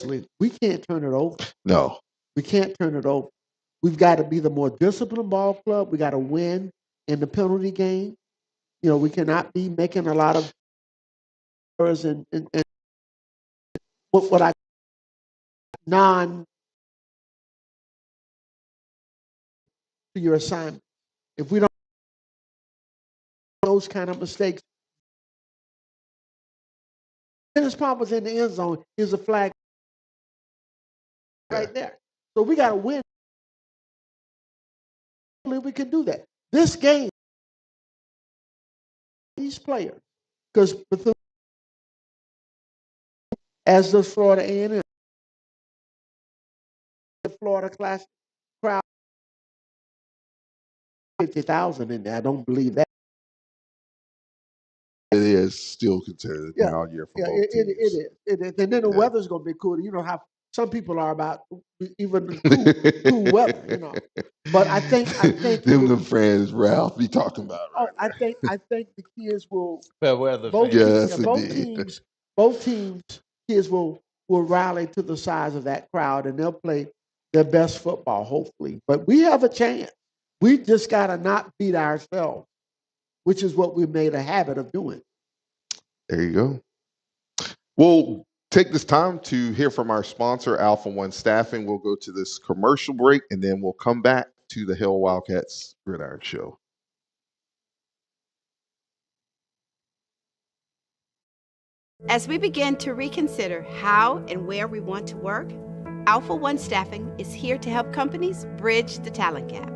We can't turn it over. No. We can't turn it over. We've got to be the more disciplined ball club. We got to win in the penalty game. You know, we cannot be making a lot of errors and what I non to your assignment. If we don't those kind of mistakes, Dennis Palmer was in the end zone. Here's a flag right there. So we got to win. We can do that. This game, these players, because as does Florida A&M, the Florida Classic crowd, 50,000 in there. I don't believe that. It is still considered a down year for both teams. It is. And then the weather's going to be cool. You know how some people are about even cool weather, you know. But I think them the friends Ralph be talking about. Right I think the kids will. Both teams, kids will rally to the size of that crowd, and they'll play their best football, hopefully. But we have a chance. We just got to not beat ourselves, which is what we've made a habit of doing. There you go. We'll take this time to hear from our sponsor, Alpha One Staffing. We'll go to this commercial break, and then we'll come back to the Hail Wildcats Gridiron Show. As we begin to reconsider how and where we want to work, Alpha One Staffing is here to help companies bridge the talent gap.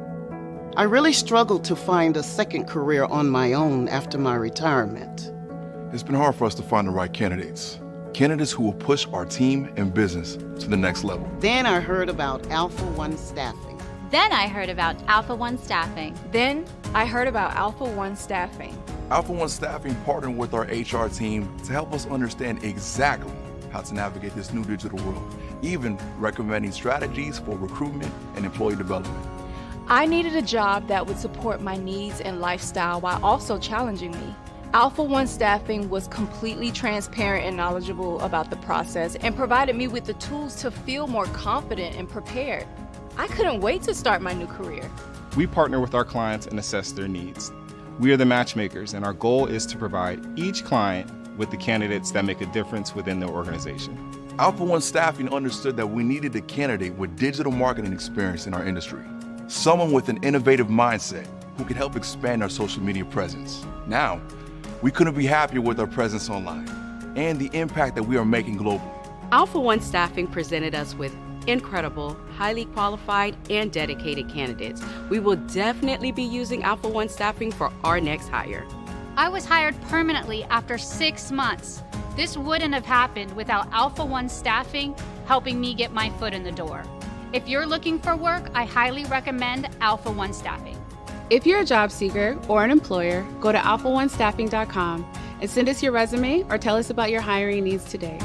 I really struggled to find a second career on my own after my retirement. It's been hard for us to find the right candidates who will push our team and business to the next level. Then I heard about Alpha One Staffing. Then I heard about Alpha One Staffing. Then I heard about Alpha One Staffing. Alpha One Staffing partnered with our HR team to help us understand exactly how to navigate this new digital world, even recommending strategies for recruitment and employee development. I needed a job that would support my needs and lifestyle while also challenging me. Alpha One Staffing was completely transparent and knowledgeable about the process and provided me with the tools to feel more confident and prepared. I couldn't wait to start my new career. We partner with our clients and assess their needs. We are the matchmakers, and our goal is to provide each client with the candidates that make a difference within their organization. Alpha One Staffing understood that we needed a candidate with digital marketing experience in our industry, someone with an innovative mindset who can help expand our social media presence. Now, we couldn't be happier with our presence online and the impact that we are making globally. Alpha One Staffing presented us with incredible, highly qualified, and dedicated candidates. We will definitely be using Alpha One Staffing for our next hire. I was hired permanently after 6 months. This wouldn't have happened without Alpha One Staffing helping me get my foot in the door. If you're looking for work, I highly recommend Alpha One Staffing. If you're a job seeker or an employer, go to alphaonestaffing.com and send us your resume or tell us about your hiring needs today.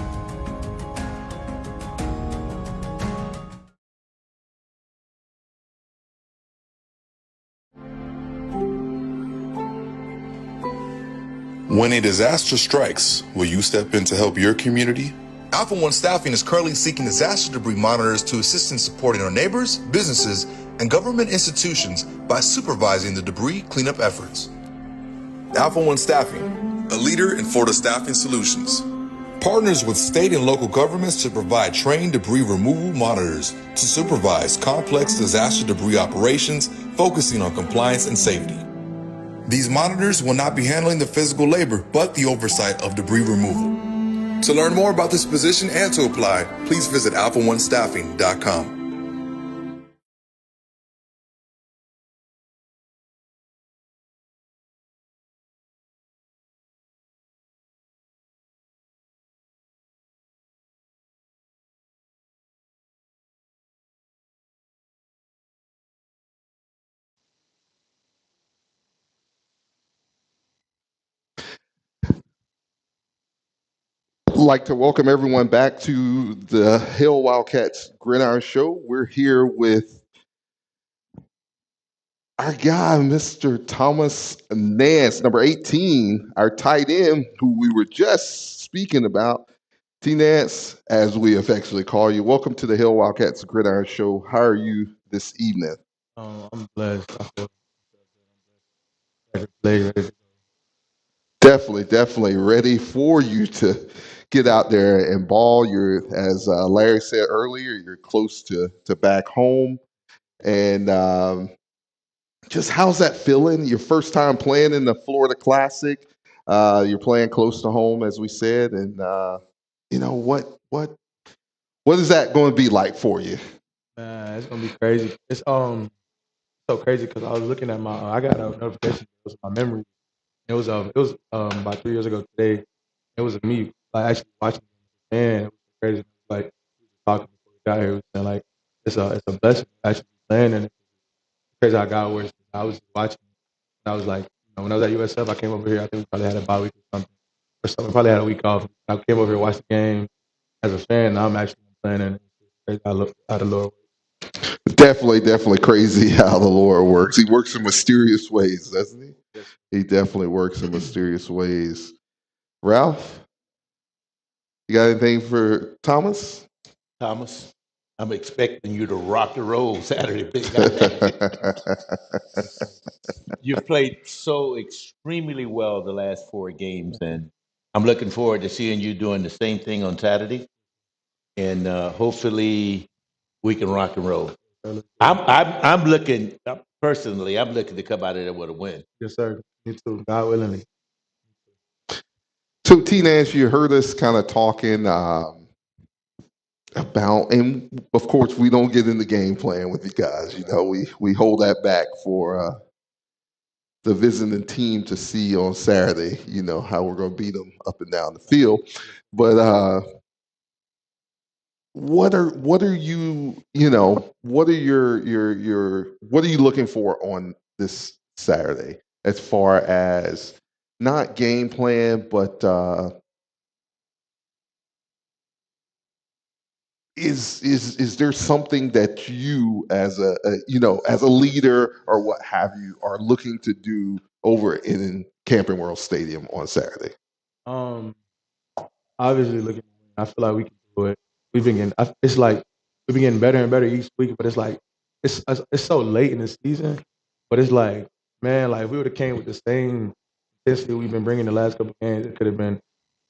When a disaster strikes, will you step in to help your community? Alpha One Staffing is currently seeking disaster debris monitors to assist in supporting our neighbors, businesses, and government institutions by supervising the debris cleanup efforts. Alpha One Staffing, a leader in Florida staffing solutions, partners with state and local governments to provide trained debris removal monitors to supervise complex disaster debris operations, focusing on compliance and safety. These monitors will not be handling the physical labor, but the oversight of debris removal. To learn more about this position and to apply, please visit alphaonestaffing.com. Like to welcome everyone back to the Hail Wildcats Gridiron Show. We're here with our guy, Mr. Thomas Nance, number 18, our tight end, who we were just speaking about. T-Nance, as we affectionately call you, welcome to the Hail Wildcats Gridiron Show. How are you this evening? I'm blessed. I feel ready to play, ready to Definitely ready for you to get out there and ball. You're, as Larry said earlier, you're close to back home. And just how's that feeling? Your first time playing in the Florida Classic. You're playing close to home, as we said. And, what is that going to be like for you? Man, it's gonna be crazy. It's so crazy because I was looking at I got a notification. It was my memory. It was about 3 years ago today. It was me like actually watching. Man, it was crazy. Like talking before we got here, we saying like it's a blessing to actually be playing, and it's crazy how God works. I was watching. And I was like, when I was at USF, I came over here. I think we probably had a bye week or something. We probably had a week off. I came over here to watch the game as a fan. And I'm actually playing, and it's crazy how the Lord. Definitely crazy how the Lord works. He works in mysterious ways, doesn't he? Yes. He definitely works in mysterious ways. Ralph, you got anything for Thomas? Thomas, I'm expecting you to rock and roll Saturday, big guy. You've played so extremely well the last 4 games, and I'm looking forward to seeing you doing the same thing on Saturday. And hopefully, we can rock and roll. I'm looking personally. I'm looking to come out of there with a win. Yes, sir. Me too. God willingly. So, T-Nance, you heard us kind of talking about, and of course, we don't get into game plan with you guys. We hold that back for the visiting team to see on Saturday. How we're going to beat them up and down the field, but. What are you what are what are you looking for on this Saturday as far as not game plan, but is there something that you as as a leader or what have you are looking to do over in Camping World Stadium on Saturday? Obviously looking. I feel like we can do it. We've been getting. It's like we've been getting better and better each week. But it's like it's so late in the season. But it's like, man, like if we would have came with the same intensity we've been bringing the last couple of games, it could have been.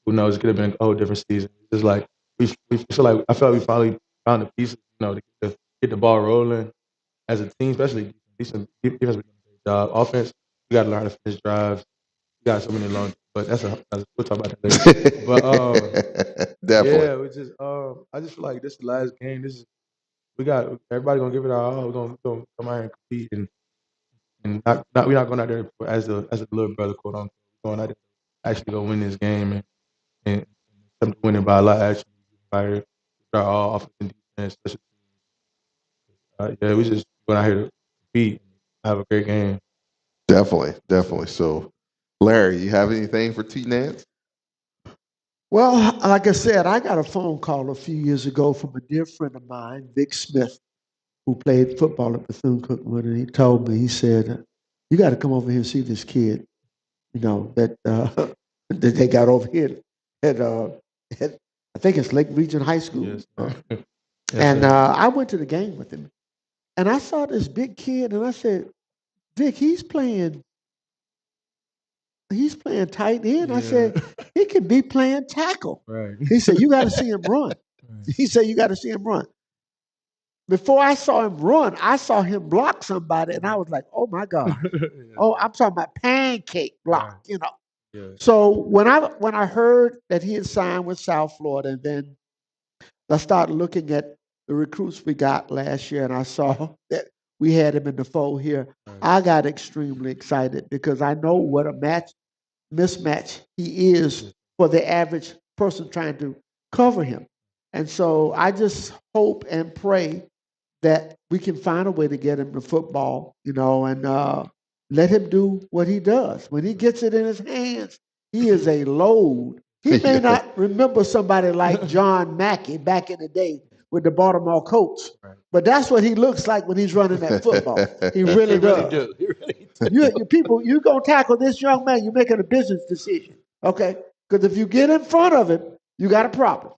Who knows? It could have been a whole different season. It's just like we feel like I feel like we finally found the pieces, to get the ball rolling as a team, especially defense. We're doing a great job. Offense, we got to learn how to finish drives. We got so many long. But we'll talk about that later. But definitely, yeah, we just I just feel like this is the last game. We got everybody gonna give it our all. We're gonna come out here and compete, and we're not going out there as a little brother, quote unquote. We're going out there to actually go win this game and come to win it by a lot. Actually, by our all offense and defense, special teams. Yeah, we just going out here to compete and have a great game. Definitely. So, Larry, you have anything for T-Nance? Well, like I said, I got a phone call a few years ago from a dear friend of mine, Vic Smith, who played football at Bethune-Cookman, and he told me, he said, you got to come over here and see this kid, that that they got over here at I think it's Lake Region High School. Yes. And I went to the game with him, and I saw this big kid, and I said, Vic, he's playing tight end. Yeah. I said, he could be playing tackle. Right. He said, you got to see him run. Right. He said, you got to see him run. Before I saw him run, I saw him block somebody, and I was like, oh, my God. Yeah. Oh, I'm talking about pancake block, Yeah. So when I heard that he had signed with South Florida, and then I started looking at the recruits we got last year, and I saw that we had him in the fold here, Right. I got extremely excited because I know what a mismatch he is for the average person trying to cover him. And so I just hope and pray that we can find a way to get him to football, and let him do what he does. When he gets it in his hands, he is a load. He may not remember somebody like John Mackey back in the day with the Baltimore Colts, Right. but that's what he looks like when he's running that football. He really does. You people, you're going to tackle this young man, you're making a business decision, okay? Because if you get in front of him, you got a problem.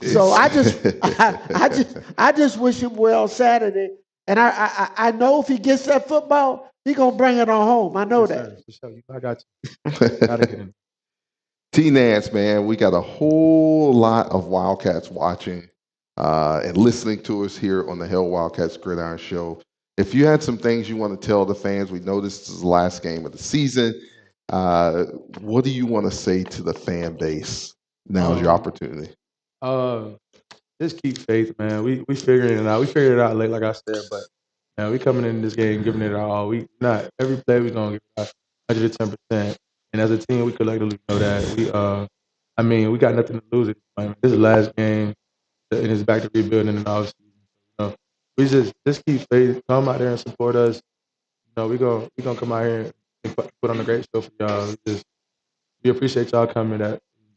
So I just wish him well Saturday. And I know if he gets that football, he gonna bring it on home. I know that. Sure. I got you. Gotta get in. T-Nance, man, we got a whole lot of Wildcats watching and listening to us here on the Hail Wildcats Gridiron Show. If you had some things you want to tell the fans, we know this is the last game of the season. What do you want to say to the fan base? Now's your opportunity. Just keep faith, man. We figuring it out. We figured it out late, like I said, but we coming in this game, giving it our all. We not every play we gonna give it 110%. And as a team, we collectively know that we got nothing to lose at this point. This is the last game, and it's back to rebuilding and all. We just keep faith. Come out there and support us. We gonna come out here and put on a great show for y'all. We appreciate y'all coming.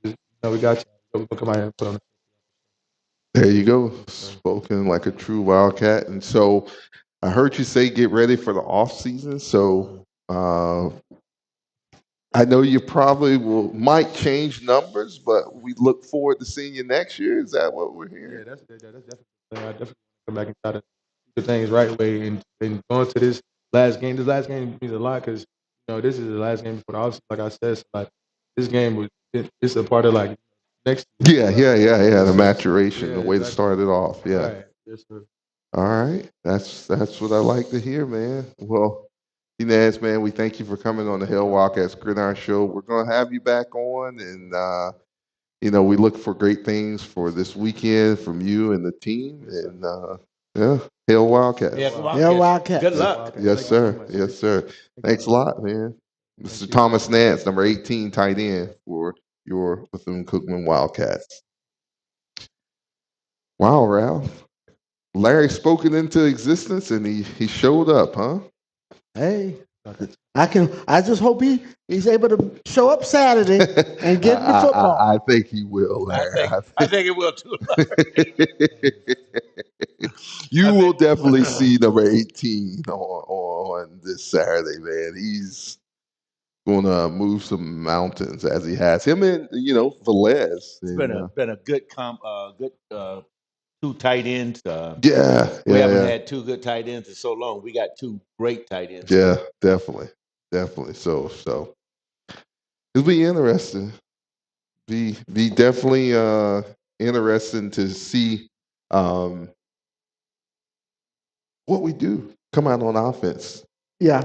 We got you. We gonna come out here and put on. There you go, spoken like a true Wildcat. And so I heard you say get ready for the off season. So I know you probably might change numbers, but we look forward to seeing you next year. Is that what we're hearing? Yeah, that's definitely. I definitely come back and try to do things right way and going to this last game. This last game means a lot because this is the last game before the off season. Like I said, so this game it's a part of next. Yeah. The maturation, the way to start it off. Yeah. Right. Yes, sir. All right. That's what I like to hear, man. Well, T-Nance, man, we thank you for coming on the Hail Wildcats Gridiron Show. We're going to have you back on, and we look for great things for this weekend from you and the team. And Hail Wildcats. Hail Wildcats. Good luck. Yes, sir. Yes, sir. Thanks a lot, man. Mr. Thomas Nance, number 18, tight end for your Bethune-Cookman Wildcats. Wow, Ralph. Larry spoke it into existence, and he showed up, huh? Hey, I just hope he's able to show up Saturday and get in the football. I think he will, Larry. I think it will too. You will definitely see number 18 on this Saturday, man. He's going to move some mountains as he has. Him and Velez. It's been a good two tight ends. We haven't had two good tight ends in so long. We got two great tight ends. Yeah, definitely. So it'll be interesting. Be definitely interesting to see what we do come out on offense. Yeah,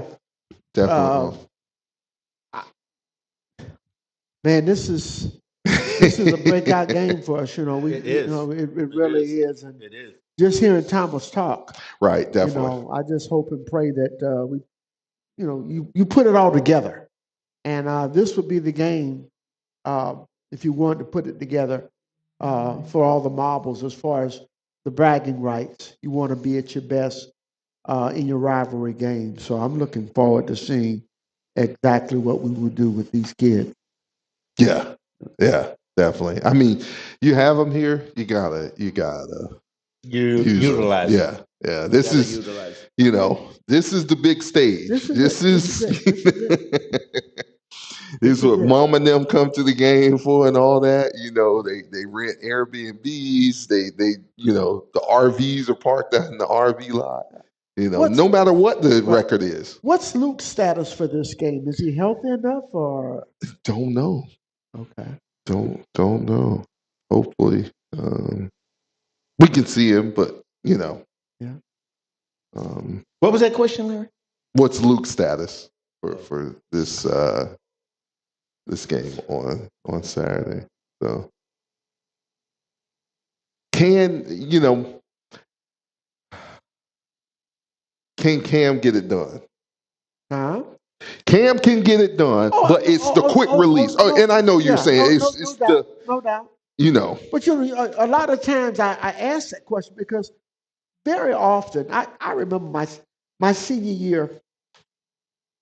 definitely. Man, this is a breakout game for us. It is. It really is. And it is. Just hearing Thomas talk, right? Definitely. I just hope and pray that you put it all together, and this would be the game if you want to put it together for all the marbles as far as the bragging rights. You want to be at your best in your rivalry game. So I'm looking forward to seeing exactly what we will do with these kids. Yeah, definitely. I mean, you have them here. You gotta utilize. Yeah. This is this is the big stage. This is what Mom and them come to the game for, and all that. They rent Airbnbs. They the RVs are parked out in the RV lot. No matter what the record is. What's Luke's status for this game? Is he healthy enough, or don't know? Okay. Don't know. Hopefully, we can see him, but Yeah. What was that question, Larry? What's Luke's status for this game on Saturday? So can Cam get it done? Huh? Cam can get it done, but it's the quick release. And I know you're saying no doubt. But a lot of times I ask that question because very often I remember my senior year.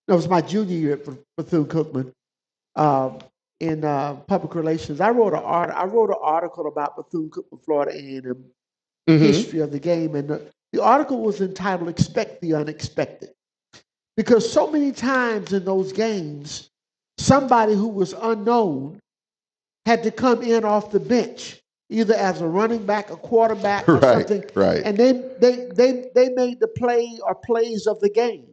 It was my junior year at Bethune-Cookman in public relations. I wrote an article about Bethune-Cookman, Florida A&M history of the game, and the article was entitled "Expect the Unexpected." Because so many times in those games, somebody who was unknown had to come in off the bench, either as a running back, a quarterback, or Right, something. right. And they made the play or plays of the game.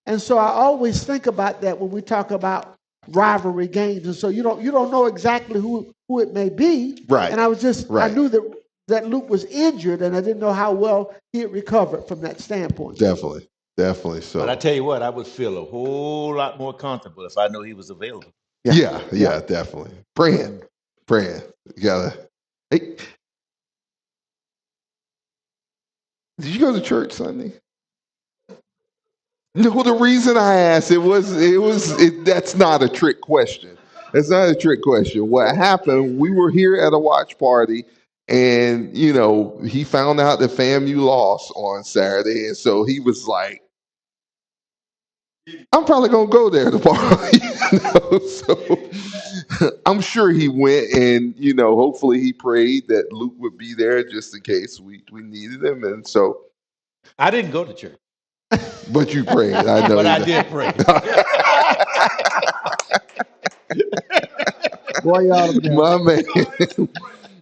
And so I always think about that when we talk about rivalry games. And so you don't know exactly who it may be. Right. And I was just Right. I knew that Luke was injured, and I didn't know how well he had recovered from that standpoint. Definitely. So. But I tell you what, I would feel a whole lot more comfortable if I knew he was available. Yeah, definitely. Praying. You gotta. Hey, did you go to church Sunday? No, the reason I asked that's not a trick question. It's not a trick question. What happened? We were here at a watch party, and he found out that FAMU lost on Saturday, and so he was like, "I'm probably gonna go there tomorrow." So I'm sure he went, and hopefully he prayed that Luke would be there just in case we needed him, and so. I didn't go to church. But you prayed, I know. But I did pray. Boy, y'all are my man.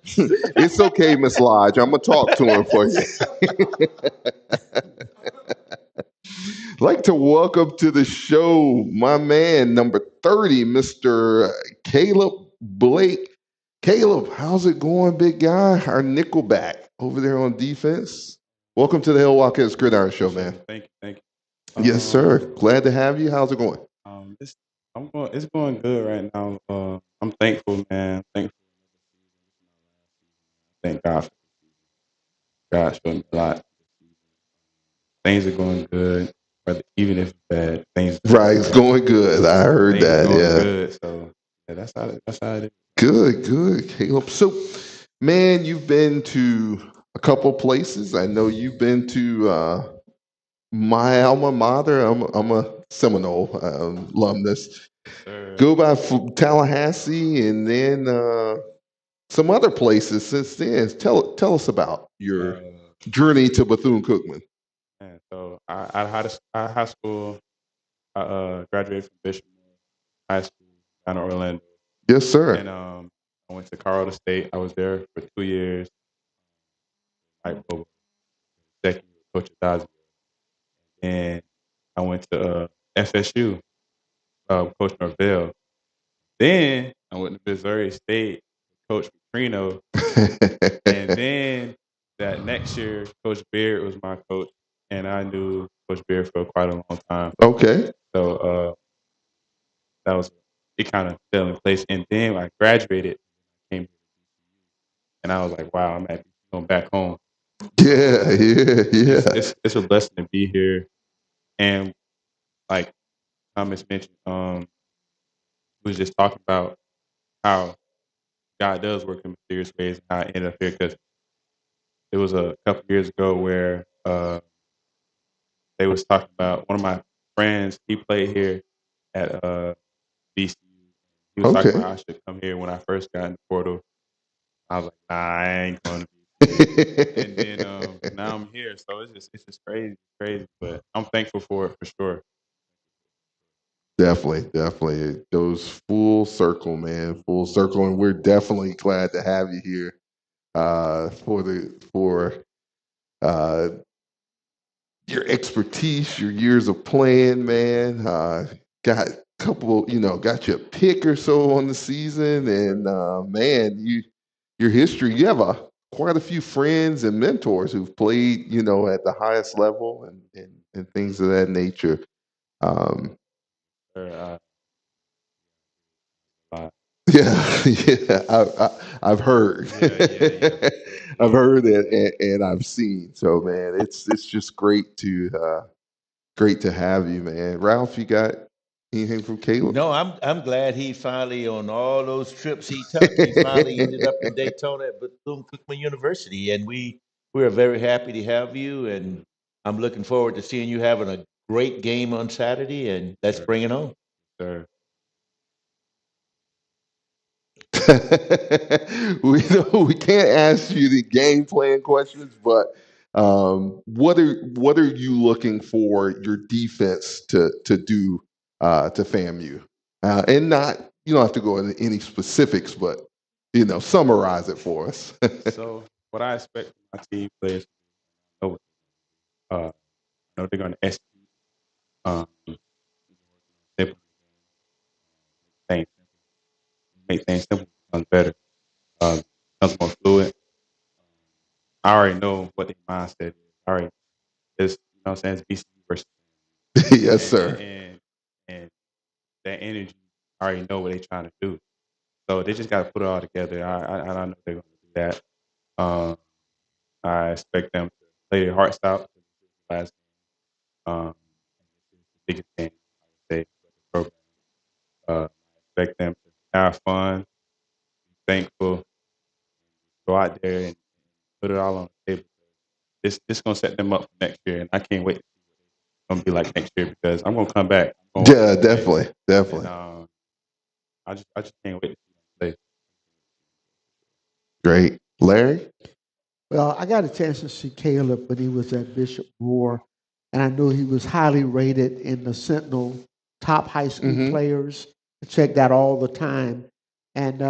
It's okay, Miss Lodge. I'm gonna talk to him for you. I'd like to welcome to the show my man, number 30, Mr. Caleb Blake. Caleb, how's it going, big guy? Our nickelback over there on defense. Welcome to the Hail Wildcats Gridiron Show, man. Thank you. Yes, sir. Glad to have you. How's it going? It's going good right now. I'm thankful, man. Thank God for God showed me a lot. Things are going good, even if it's bad. Things right, it's going good. I heard that. Yeah. Good. So that's how it is. Good, Caleb. So, man, you've been to a couple places. I know you've been to my alma mater. I'm a Seminole alumnus. Go by Tallahassee, and then some other places since then. Tell us about your journey to Bethune-Cookman. So out of high school, I graduated from Bishop High School down in Orlando. Yes, sir. And I went to Colorado State. I was there for 2 years. Second year, Coach Darold. And I went to FSU, Coach Norvell. Then I went to Missouri State, Coach Petrino. And then that next year, Coach Beard was my coach, and I knew Coach Beard for quite a long time. Okay. So it kind of fell in place. And then when I graduated, I came here, and I was like, wow, I'm happy going back home. Yeah. It's a blessing to be here. And like Thomas mentioned, we was just talking about how God does work in mysterious ways, and how I ended up here, because it was a couple years ago where they was talking about one of my friends. He played here at BCU. He was talking about I should come here when I first got in the portal. I was like, nah, I ain't going to be. And then now I'm here, so it's just crazy. But I'm thankful for it for sure. Definitely. It goes full circle, man. Full circle, and we're definitely glad to have you here for your expertise, your years of playing, man. Got a couple, got you a pick or so on the season, and man, your history. You have quite a few friends and mentors who've played, at the highest level and things of that nature. I've heard. I've heard it and I've seen. So, man, it's just great to have you, man. Ralph, you got anything from Caleb? No, I'm glad he finally, on all those trips he took, he finally ended up in Daytona at Bethune-Cookman University, and we are very happy to have you, and I'm looking forward to seeing you having a great game on Saturday, and let's bring it on. Sure. We can't ask you the game plan questions, but what are you looking for your defense to do to FAMU? And not, you don't have to go into any specifics, but summarize it for us. So what I expect from my team players, I know they're going to execute. Simple things, make things simple, becomes better, becomes more fluid. I already know what their mindset is. I already, it's what I'm saying, it's BCU versus Yes, sir. and that energy. I already know what they're trying to do. So they just got to put it all together. I know they're going to do that. I expect them to play their hearts out. Last game, the biggest game I would say for the program. I expect them to have fun, be thankful, go out there and put it all on the table. This gonna set them up for next year, and I can't wait to see what it's gonna be like next year because I'm gonna come back. Yeah, definitely. And, I just can't wait to see them play. Great, Larry. Well, I got a chance to see Caleb when he was at Bishop Moore, and I knew he was highly rated in the Sentinel top high school players. I check that all the time, and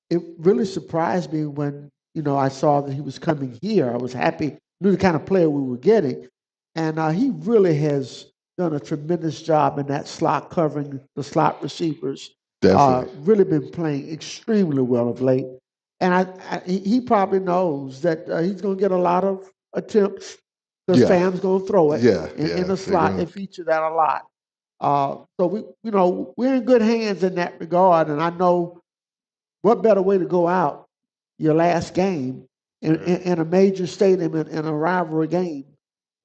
it really surprised me when I saw that he was coming here. I was happy, knew the kind of player we were getting, and he really has done a tremendous job in that slot, covering the slot receivers. Definitely. Really been playing extremely well of late. And he probably knows that he's going to get a lot of attempts because Fam's going to throw it in the slot. They feature that a lot. So we're in good hands in that regard. And I know what better way to go out your last game in a major stadium in a rivalry game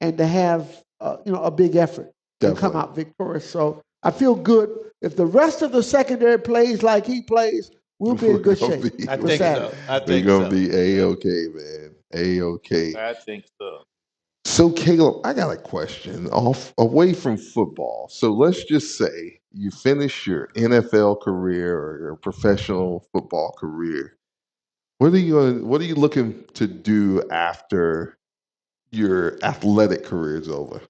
and to have a big effort and come out victorious. So I feel good if the rest of the secondary plays like he plays. We'll be in good shape. I think so. We're going to be A-OK, man. A-OK. I think so. So, Caleb, I got a question away from football. So let's just say you finish your NFL career or your professional football career. What are you looking to do after your athletic career is over?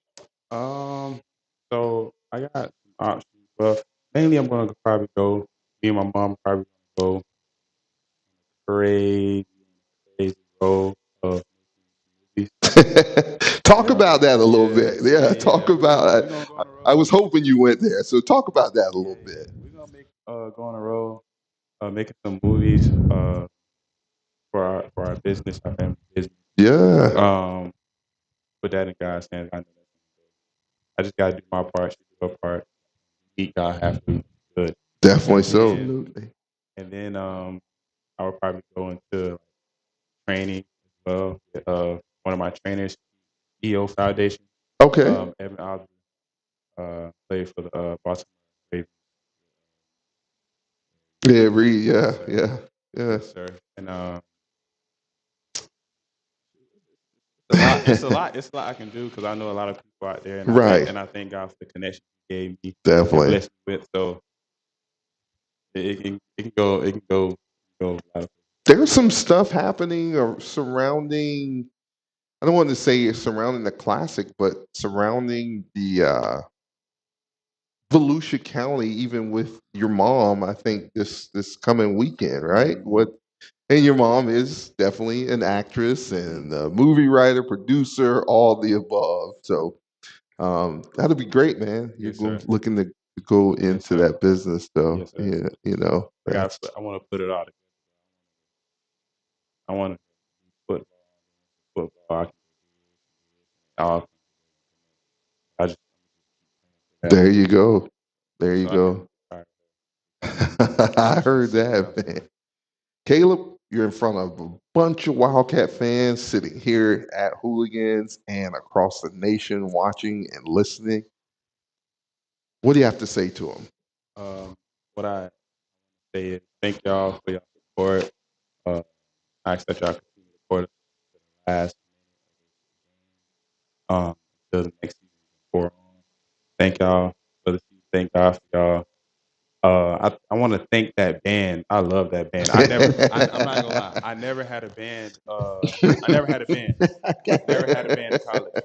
So I got some options. Well, mainly I'm going to probably go. Me and my mom probably going to go crazy role of movies. Talk about that a little bit. Yeah, talk about that. I was hoping you went there. So talk about that a little bit. We're going to make go on a roll, making some movies for our business, our family business. Yeah. Put that in God's hands. I just got to do my part. She do her part. Meet God halfway. Good. Definitely so. Absolutely. And then I would probably go into training as well. One of my trainers, EO Foundation. Okay. Evan Osborne, played for the Baltimore Ravens. Yeah, Reed. Yeah. Yes, sir. And it's a lot I can do because I know a lot of people out there, and I thank God for the connection He gave me. Definitely. Blessed me with, so it can go a lot of. There's some stuff happening or surrounding. I don't want to say surrounding the classic, but surrounding the Volusia County, even with your mom. I think this coming weekend, right? And your mom is definitely an actress and a movie writer, producer, all the above. So that'll be great, man. You're looking to go into that business, though. Yes, Yeah, I want to put it all together. I want to put football. There you go. I heard that, man. Caleb, you're in front of a bunch of Wildcat fans sitting here at Houligans and across the nation watching and listening. What do you have to say to them? What I say is thank y'all for your support. I ask that y'all continue to support us to the last until the next season forward on. Thank y'all for the season. Thank God for y'all. I want to thank that band. I love that band. I'm not gonna lie. I never had a band. Never had a band in college,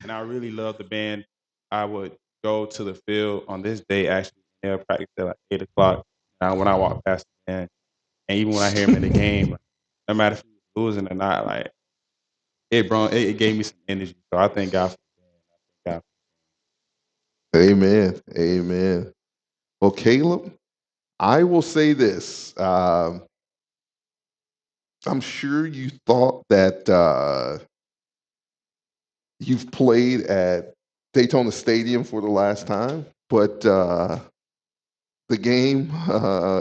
and I really love the band. I would go to the field on this day. Actually, practice at like 8:00. When I walk past the band, And even when I hear him in the game, like, no matter if he was losing or not, like it gave me some energy. So I thank God for that. Amen. Amen. Well, Caleb, I will say this. I'm sure you thought that you've played at Daytona Stadium for the last time, but the game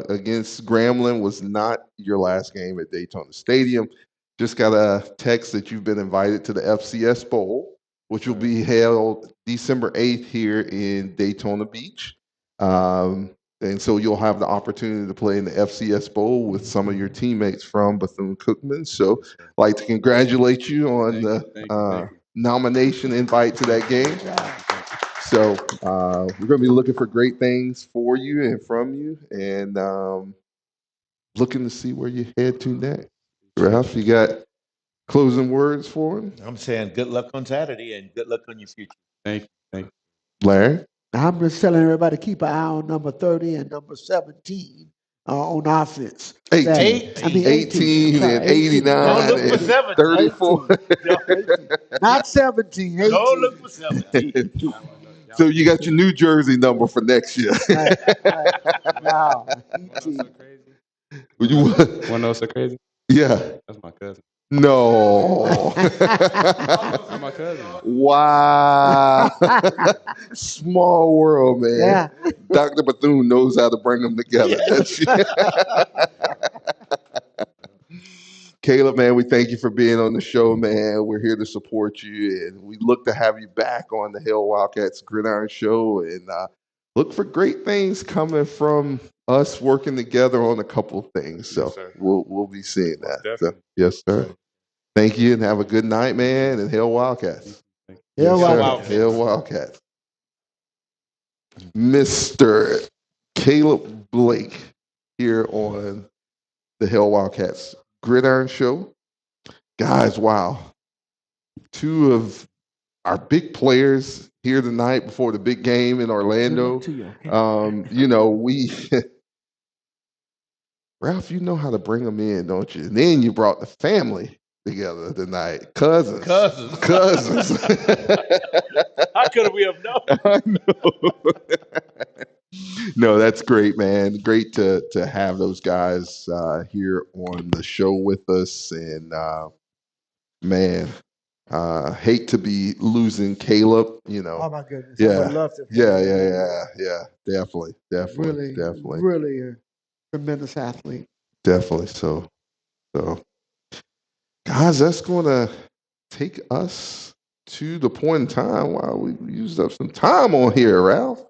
against Grambling was not your last game at Daytona Stadium. Just got a text that you've been invited to the FCS Bowl, which will be held December 8th here in Daytona Beach. And so you'll have the opportunity to play in the FCS Bowl with some of your teammates from Bethune-Cookman. So I'd like to congratulate you on the nomination invite to that game. So we're going to be looking for great things for you and from you, and looking to see where you head to next. Ralph, you got closing words for him? I'm saying good luck on Saturday and good luck on your future. Thank you. Thank you. Larry? I'm just telling everybody to keep an eye on number 30 and number 17 on offense. 18 and 89 Don't look for and 17. 34. 18. Not 17, 18. Don't look for 17. So you got your New Jersey number for next year. Wow. Would you Want to know so crazy? Yeah. That's my cousin. No. That's my cousin. Wow. Small world, man. Yeah. Dr. Bethune knows how to bring them together. Caleb, man, we thank you for being on the show, man. We're here to support you, and we look to have you back on the Hail Wildcats Gridiron Show, and look for great things coming from us working together on a couple of things. So Yes, we'll be seeing that. So, Definitely. yes, sir. Thank you, and have a good night, man, and Hail Wildcats. Hail Yes, sir. Wildcats. Hail Wildcats. Mr. Caleb Blake here on the Hail Wildcats Gridiron Show. Guys, wow. Two of our big players here tonight before the big game in Orlando. You know, Ralph, you know how to bring them in, don't you? And then you brought the family together tonight. Cousins. How could we have known? I know. No, that's great, man. Great to have those guys here on the show with us. And man, hate to be losing Caleb. You know. Oh my goodness. Yeah. I would love to. Yeah. Definitely. Really a tremendous athlete. Definitely. So, guys, that's going to take us to the point in time while we used up some time on here, Ralph.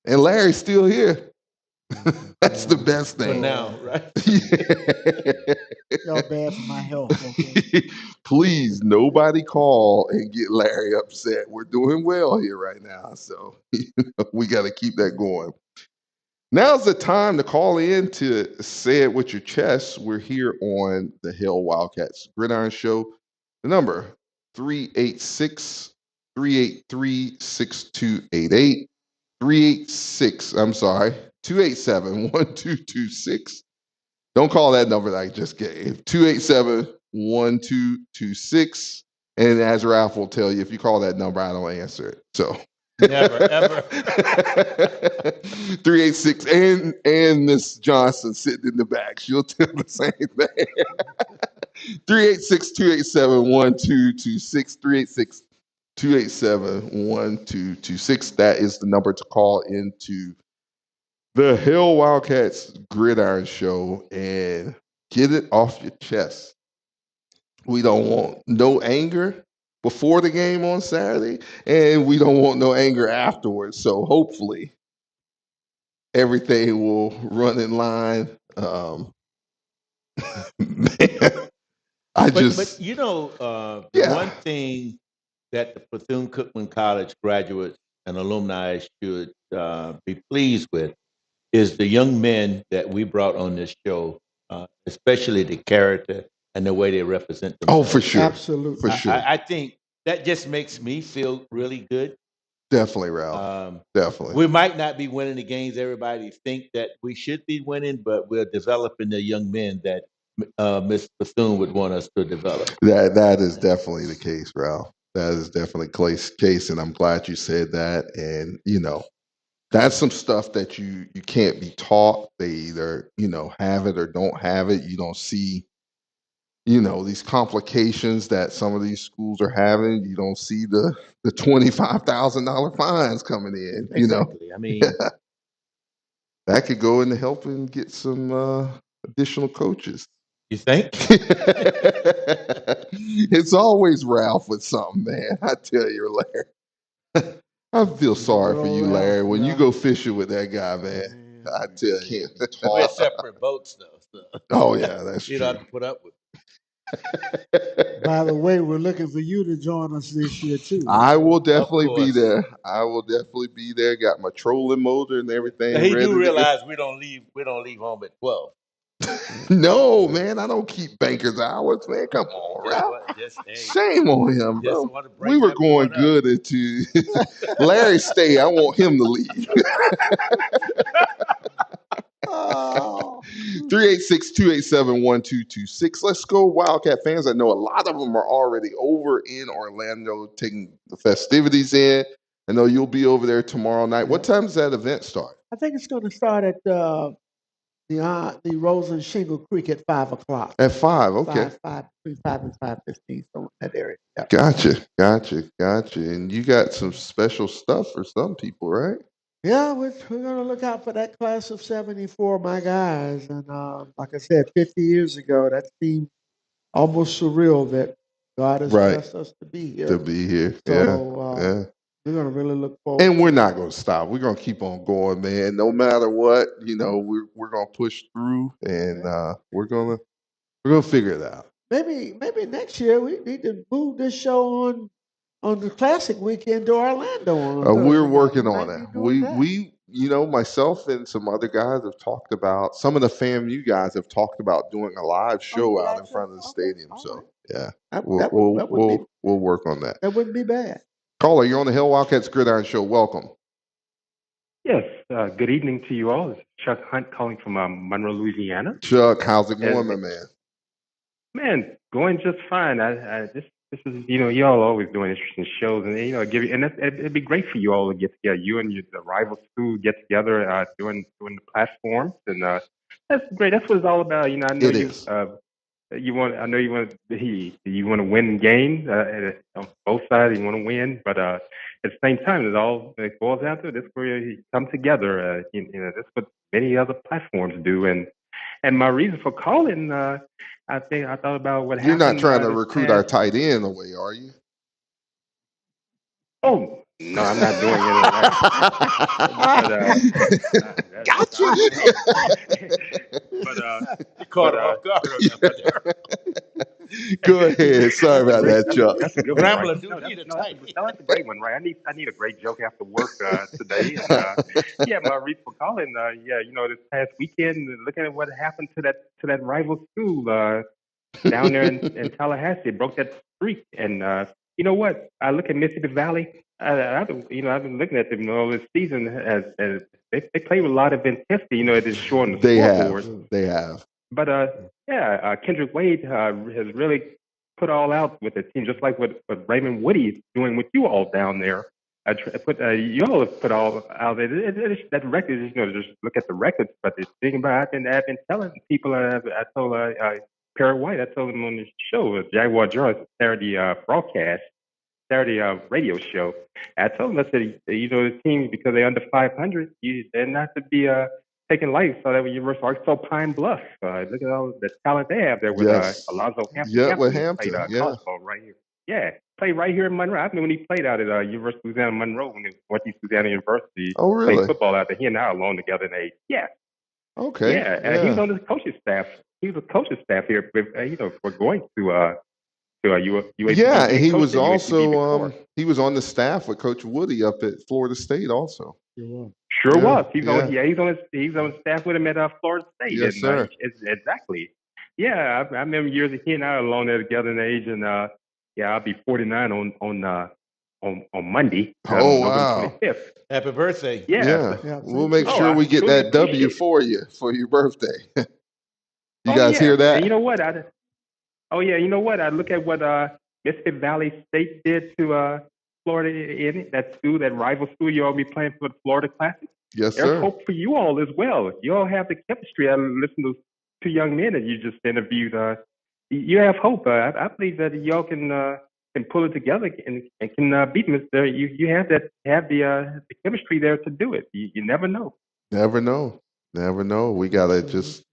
And Larry's still here. That's the best thing. For now, right? Y'all bad for my health. Okay? Please, nobody call and get Larry upset. We're doing well here right now. So we got to keep that going. Now's the time to call in to say it with your chest. We're here on the Hail Wildcats Gridiron Show. The number 386-383-6288. 287-1226. Don't call that number that I just gave. 287-1226. And as Ralph will tell you, if you call that number, I don't answer it. So Never, ever. 386 and Miss Johnson sitting in the back. She'll tell the same thing. 386-287-1226. 386-287-1226. That is the number to call into the Hail Wildcats Gridiron Show and get it off your chest. We don't want no anger before the game on Saturday, and we don't want no anger afterwards. So hopefully everything will run in line. Man, But you know, one thing that the Bethune-Cookman College graduates and alumni should be pleased with is the young men that we brought on this show, especially the character and the way they represent themselves. Oh, for sure. Absolutely. For sure. I think that just makes me feel really good. Definitely, Ralph. Definitely. We might not be winning the games everybody think that we should be winning, but we're developing the young men that Ms. Bethune would want us to develop. That is definitely the case, Ralph. That is definitely case, and I'm glad you said that. And that's some stuff that you can't be taught. They either have it or don't have it. You don't see these complications that some of these schools are having. You don't see the $25,000 fines coming in. Exactly. I mean, that could go into helping get some additional coaches. You think? It's always Ralph with something, man. I tell you, Larry. I feel sorry for you, Larry. When you go fishing with that guy, man, I tell you. We're separate boats, though. So. Oh, yeah, that's true. You don't have to put up with it. By the way, we're looking for you to join us this year, too. I will definitely be there. I will definitely be there. Got my trolling motor and everything. Now, he do realize we don't leave home at 12. No, man, I don't keep banker's hours, man. Come on, Ralph. Shame on him, bro. We were going good into Larry stay. I want him to leave. 386-287-1226. Let's go, Wildcat fans. I know a lot of them are already over in Orlando taking the festivities in. I know you'll be over there tomorrow night. What time does that event start? I think it's going to start at the Rose and Shingle Creek at 5 o'clock. At 5, okay. Between 5 and 5:15, so in that area. Yep. Gotcha. And you got some special stuff for some people, right? Yeah, we're going to look out for that class of 74, my guys. And like I said, 50 years ago, that seemed almost surreal that God has blessed us to be here. So, we're going to really look forward. And we're not going to stop. We're going to keep on going, man. No matter what, we're going to push through, and we're going to figure it out. Maybe next year we need to move this show on the Classic weekend to Orlando. We're working on it. We myself and some other guys have talked about. Some of the FAMU guys have talked about doing a live show out in front of the stadium. So we'll work on that. That wouldn't be bad. Caller, you're on the Hail Wildcats Gridiron Show. Welcome. Yes. Good evening to you all. This is Chuck Hunt calling from Monroe, Louisiana. Chuck, how's it going, my man? Man, going just fine. This is you all always doing interesting shows, and it'd be great for you all to get together. You and the rival school get together doing the platforms, and that's great. That's what it's all about. I know you want to win games on both sides. You want to win, but at the same time, it boils down to this where you come together. That's what many other platforms do. And my reason for calling, I thought about what happened. You're not trying to recruit our tight end away, are you? Oh, no, I'm not doing it. Gotcha. You caught off guard. Go ahead. Sorry about that, Chuck. That's a good one, right? That's a great one, right? I need a great joke after work today. And, my reason for calling, this past weekend, looking at what happened to that rival school down there in Tallahassee, it broke that streak. And you know what? I look at Mississippi Valley. I've been looking at them all this season as they play with a lot of intensity. It is short on the scoreboard. They have. But Kendrick Wade has really put all out with the team, just like what Raymond Woody is doing with you all down there. You all have put all out there. That record, just look at the records. But the thing about I've been telling people. I told Perry White. I told him on the show, Jaguar Joyce Saturday Saturday radio show. I told him, I said, the teams, because they're under 500, they're not to be taking life. So that when University of Arkansas Pine Bluff, look at all the talent they have there with Alonzo Hampton. Yeah, with Hampton. College ball right here. Yeah, played right here in Monroe. I remember when he played out at University of Louisiana Monroe when he was Northeast Louisiana University. Oh, really? Played football out there. He and I are alone together in age. Yeah. Okay. Yeah, and he was on the coaching staff. He was a coaching staff here. We're going to UAB. Yeah, and he was also he was on the staff with Coach Woody up at Florida State also. Sure was. He's on the staff with him at Florida State. Yes, sir. Exactly. Yeah, I remember years that he and I were alone there together in age, and I'll be 49 on on Monday, Oh, November wow. 25th. Happy birthday. Yeah. Yeah. We'll make sure I we get truly that W appreciate it. for you for your birthday. You Oh, guys yeah. hear that? And you know what? You know what? I look at what Mississippi Valley State did to Florida, that school, that rival school you all be playing for the Florida Classic. Yes, There's sir. hope for you all as well. You all have the chemistry. I listened to two young men that you just interviewed. You have hope. I believe that y'all can pull it together and can beat them. You have the chemistry there to do it. You never know. Never know. Never know. We got to just,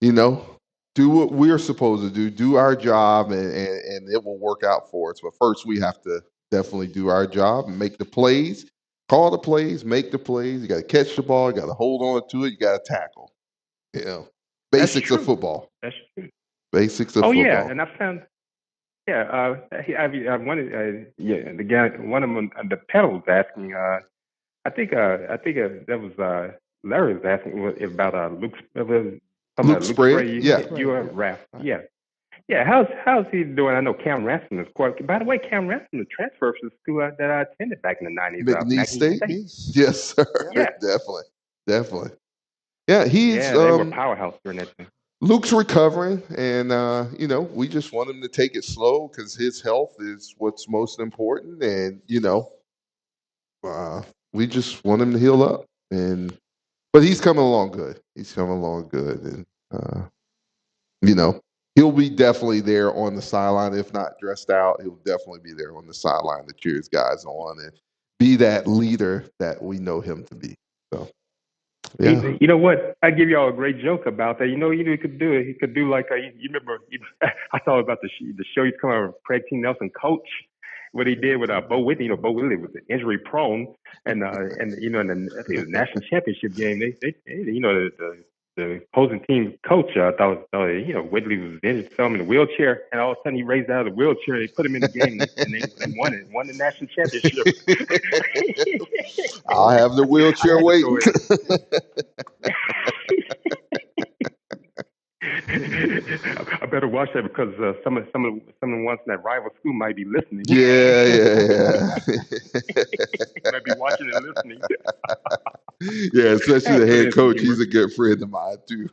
do what we're supposed to do our job, and it will work out for us. But first, we have to definitely do our job and make the plays, call the plays, make the plays. You got to catch the ball. You got to hold on to it. You got to tackle. Basics of football. That's true. Basics of football. football. Yeah, and I found. Yeah, I wanted. The guy, one of them, the pedal was asking. I think that was Larry was asking about Luke Spray. Yeah, you are Ralph. Yeah. Yeah, how's he doing? I know Cam Ransom is quite. By the way, Cam Ransom, the transfer from the school that I attended back in the 90s. McNeese State? Yes, sir. Yeah. Definitely. Yeah, he's. They were a powerhouse during that time. Luke's recovering, and we just want him to take it slow because his health is what's most important, and we just want him to heal up. But he's coming along good. And he'll be definitely there on the sideline, if not dressed out. He'll definitely be there on the sideline to cheer his guys on and be that leader that we know him to be. So. Yeah. You know what? I give y'all a great joke about that. He could do it. He could do like you remember. I thought about the show. He's coming out Craig T. Nelson, Coach. What he did with Bo Whitney. Bo Whitney was injury prone, and I think it was the national championship game. The opposing team coach thought Whitley was injured, threw him in a wheelchair, and all of a sudden he raised out of the wheelchair. They put him in the game, and they won the national championship. I'll have the wheelchair waiting. I better watch that because some of the ones in that rival school might be listening. Yeah. Might be watching and listening. Yeah, especially the head coach. He's a good friend of mine too.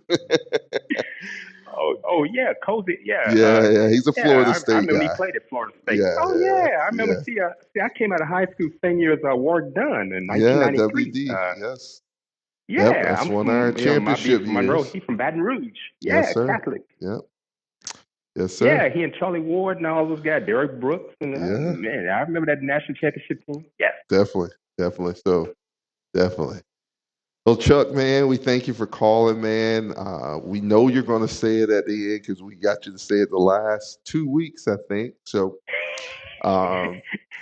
Oh yeah, Cozy. Yeah. Yeah. He's a Florida State guy. I remember he played at Florida State. Yeah, I remember. See, I came out of high school same year as Ward Dunn in 1993. WD. Yes. Yeah, Yep, that's I'm one from of our championship years. Monroe. He's from Baton Rouge. Yeah, yes, sir. Catholic. Yep. Yes, sir. Yeah, he and Charlie Ward and all those guys, Derek Brooks, and man, I remember that national championship team. Yes. Definitely. So, definitely. Well, Chuck, man, we thank you for calling, man. We know you're going to say it at the end because we got you to say it the last 2 weeks, I think. So,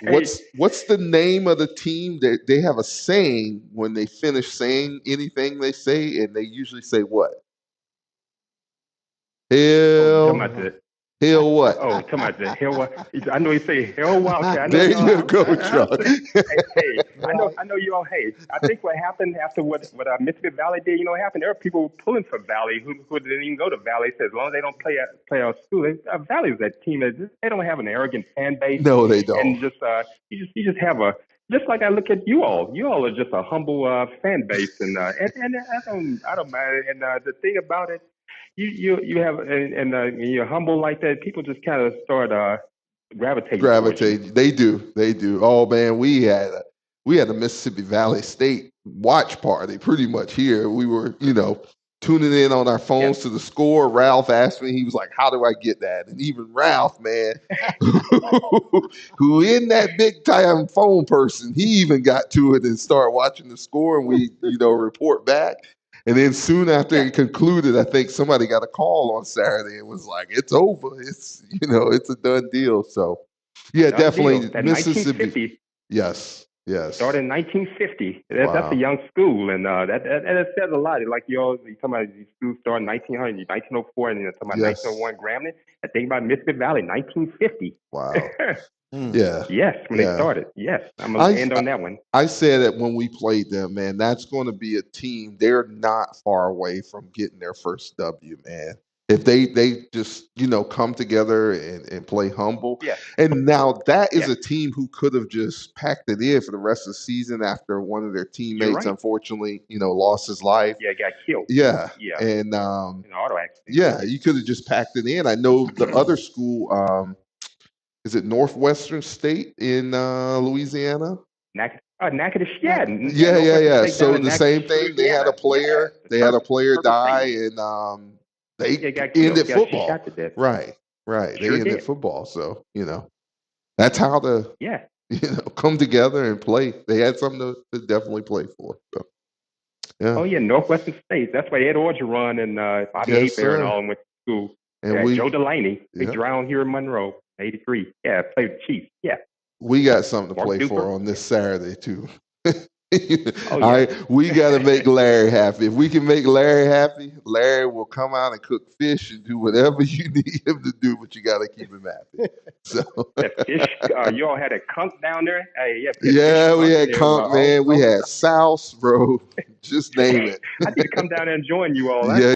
what's the name of the team that they have a saying when they finish saying anything they say, and they usually say what? Hail what? Oh, come on, the Hail what? I know you say Hail Wildcats. There you go, Chuck. Hey, I know you all. Hey, I think what happened after what Mississippi Valley did, what happened? There were people pulling for Valley who didn't even go to Valley. Said as long as they don't play our school, Valley is that team that they don't have an arrogant fan base. No, they don't. And you just have just like I look at you all. You all are just a humble fan base, and I don't mind. And the thing about it. You have and you're humble like that. People just kind of start gravitating. They do. Oh man, we had a Mississippi Valley State watch party pretty much here. We were tuning in on our phones to the score. Ralph asked me, he was like, "How do I get that?" And even Ralph, man, who in that big time phone person, he even got to it and started watching the score, and we report back. And then soon after it concluded, I think somebody got a call on Saturday and was like, "It's over. It's it's a done deal." So, yeah, definitely Mississippi. Yes. Started in 1950. That's a young school, and that says a lot. Like you talking about these schools started in 1900, 1904, and you're talking about 1901 Grambling. I think about Mississippi Valley, 1950. Wow. Yeah. Yes, when they started. Yes, I'm going to end on that one. I said that when we played them, man, that's going to be a team. They're not far away from getting their first W, man. If they just, come together and play humble. Yeah. And now that is Yeah. a team who could have just packed it in for the rest of the season after one of their teammates, right. unfortunately, lost his life. Yeah, got killed. Yeah. Yeah. And In an auto accident. yeah, you could have just packed it in. I know the other school, is it Northwestern State in Louisiana? Natchitoches, Yeah. Northwestern State So down in the same Natchitoches, thing. They had a player. Yeah. They had a player Perfect die, thing. and they Yeah, got killed. ended Got football. shot to death. Right. They Sure ended did. football. So that's how to Yeah. come together and play. They had something to definitely play for. So, yeah. Oh yeah, Northwestern State. That's why Ed Orgeron and Bobby Yes, Hebert and sir. all them went to school. And Yeah, we Joe Delaney, yeah. he drowned here in Monroe, '83. Yeah, played with Chiefs. Yeah. we got something to Mark play for Duper. on this Saturday too. Oh, All yeah. right, we got to make Larry happy. If we can make Larry happy, Larry will come out and cook fish and do whatever you need him to do, but you got to keep him happy. So That fish, you all had a conch down there. Hey, yeah. yeah, we fish had there, conch, man. We had souse, bro. Just name it. I need to come down there and join you all. Yeah.